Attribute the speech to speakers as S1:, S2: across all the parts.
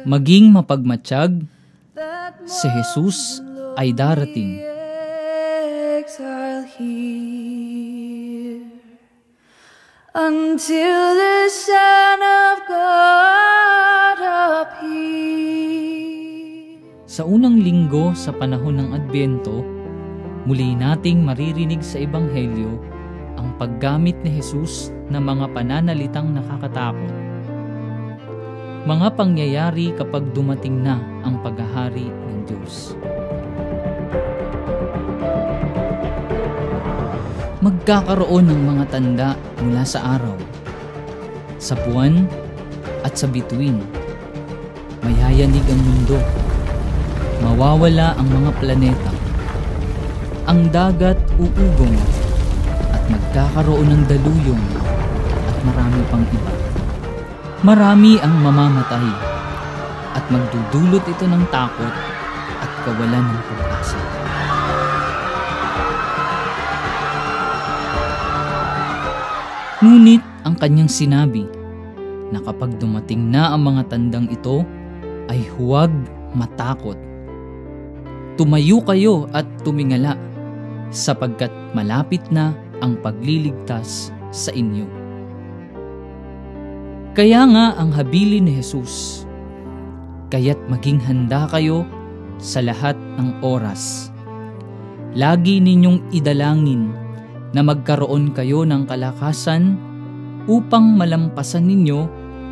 S1: Maging mapagmatsyag, si Jesus ay darating.
S2: Until the Son of God appear.
S1: Sa unang linggo sa panahon ng Adbyento, muli nating maririnig sa Ebanghelyo ang paggamit ni Jesus ng mga pananalitang nakakatakot. Mga pangyayari kapag dumating na ang paghahari ng Diyos. Magkakaroon ng mga tanda mula sa araw, sa buwan at sa bituin. Mayayanig ang mundo. Mawawala ang mga planeta. Ang dagat uugong at magkakaroon ng daluyong at marami pang iba. Marami ang mamamatay at magdudulot ito ng takot at kawalan ng pag-asa. Ngunit ang kanyang sinabi na kapag dumating na ang mga tandang ito ay huwag matakot. Tumayo kayo at tumingala sapagkat malapit na ang pagliligtas sa inyo. Kaya nga ang habilin ni Jesus, kaya't maging handa kayo sa lahat ng oras. Lagi ninyong idalangin na magkaroon kayo ng kalakasan upang malampasan ninyo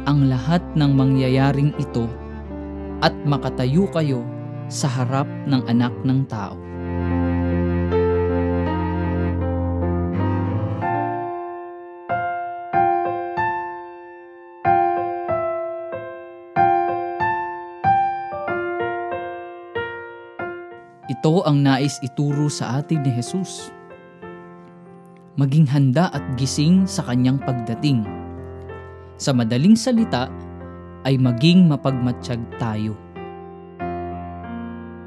S1: ang lahat ng mangyayaring ito at makatayo kayo sa harap ng Anak ng Tao. Ito ang nais ituro sa atin ni Jesus. Maging handa at gising sa kanyang pagdating. Sa madaling salita, ay maging mapagmatsyag tayo.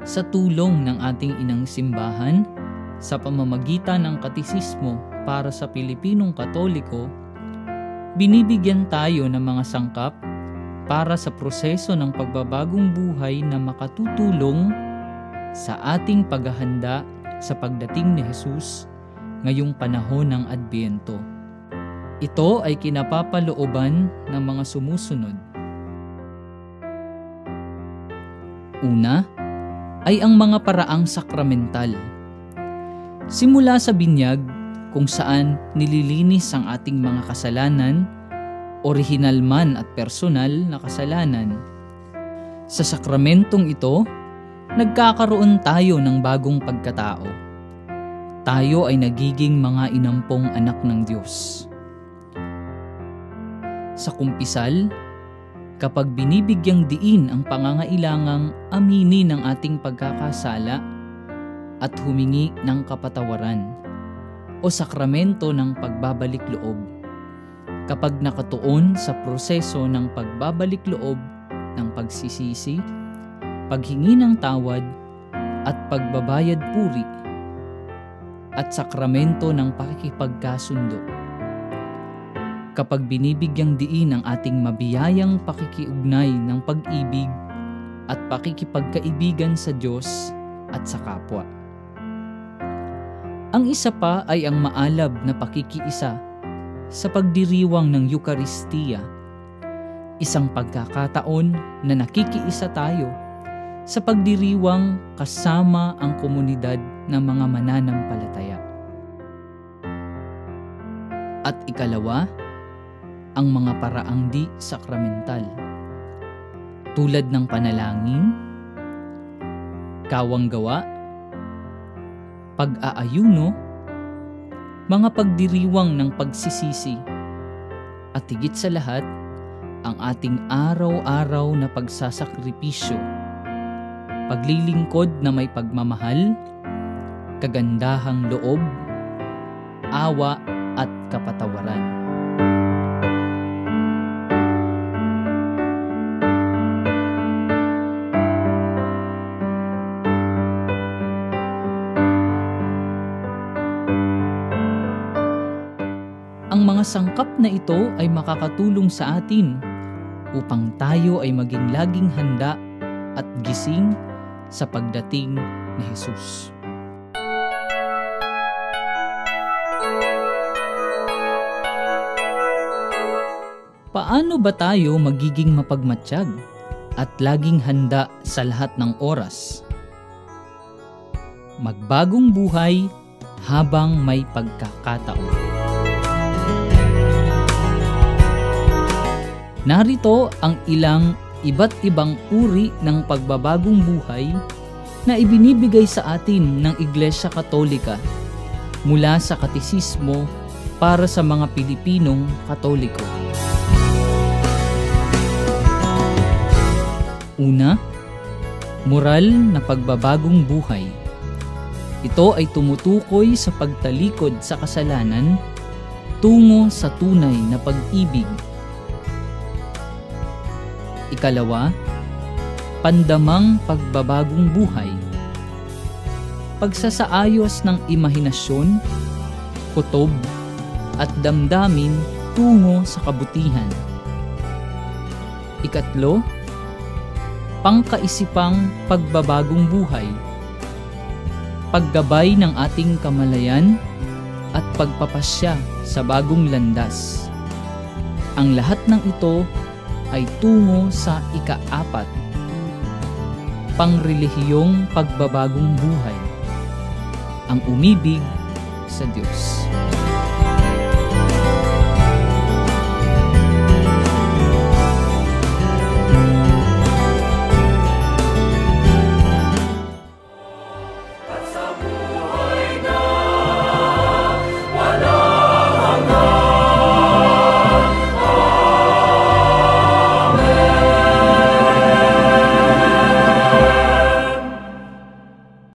S1: Sa tulong ng ating inang simbahan, sa pamamagitan ng katisismo para sa Pilipinong Katoliko, binibigyan tayo ng mga sangkap para sa proseso ng pagbabagong buhay na makatutulong sa ating paghahanda sa pagdating ni Jesus ngayong panahon ng Adbyento. Ito ay kinapapalooban ng mga sumusunod. Una ay ang mga paraang sakramental. Simula sa binyag kung saan nililinis ang ating mga kasalanan, orihinal man at personal na kasalanan. Sa sakramentong ito, nagkakaroon tayo ng bagong pagkatao. Tayo ay nagiging mga inampong anak ng Diyos. Sa kumpisal, kapag binibigyang diin ang pangangailangang aminin ang ating pagkakasala at humingi ng kapatawaran, o sakramento ng pagbabalik loob, kapag nakatuon sa proseso ng pagbabalik loob ng pagsisisi, paghingi ng tawad at pagbabayad puri, at sakramento ng pakikipagkasundo. Kapag binibigyang diin ang ating mabiyayang pakikiugnay ng pag-ibig at pakikipagkaibigan sa Diyos at sa kapwa. Ang isa pa ay ang maalab na pakikiisa sa pagdiriwang ng Eukaristiya, isang pagkakataon na nakikiisa tayo sa pagdiriwang kasama ang komunidad ng mga mananampalataya. At ikalawa, ang mga paraang di sakramental, tulad ng panalangin, kawanggawa, pag-aayuno, mga pagdiriwang ng pagsisisi, at higit sa lahat, ang ating araw-araw na pagsasakripisyo, paglilingkod na may pagmamahal, kagandahang loob, awa at kapatawaran. Ang mga sangkap na ito ay makakatulong sa atin upang tayo ay maging laging handa at gising sa pagdating ni Jesus. Paano ba tayo magiging mapagmatsyag at laging handa sa lahat ng oras? Magbagong buhay habang may pagkakataon. Narito ang ilang iba't ibang uri ng pagbabagong buhay na ibinibigay sa atin ng Iglesia Katolika mula sa Katisismo para sa mga Pilipinong Katoliko. Una, moral na pagbabagong buhay. Ito ay tumutukoy sa pagtalikod sa kasalanan tungo sa tunay na pag-ibig. Ikalawa, pandamang pagbabagong buhay. Pagsasaayos ng imahinasyon, kutob, at damdamin tungo sa kabutihan. Ikatlo, pangkaisipang pagbabagong buhay. Paggabay ng ating kamalayan at pagpapasya sa bagong landas. Ang lahat ng ito ay tungo sa ika-4, pangrelihiyong pagbabagong buhay, ang umibig sa Diyos.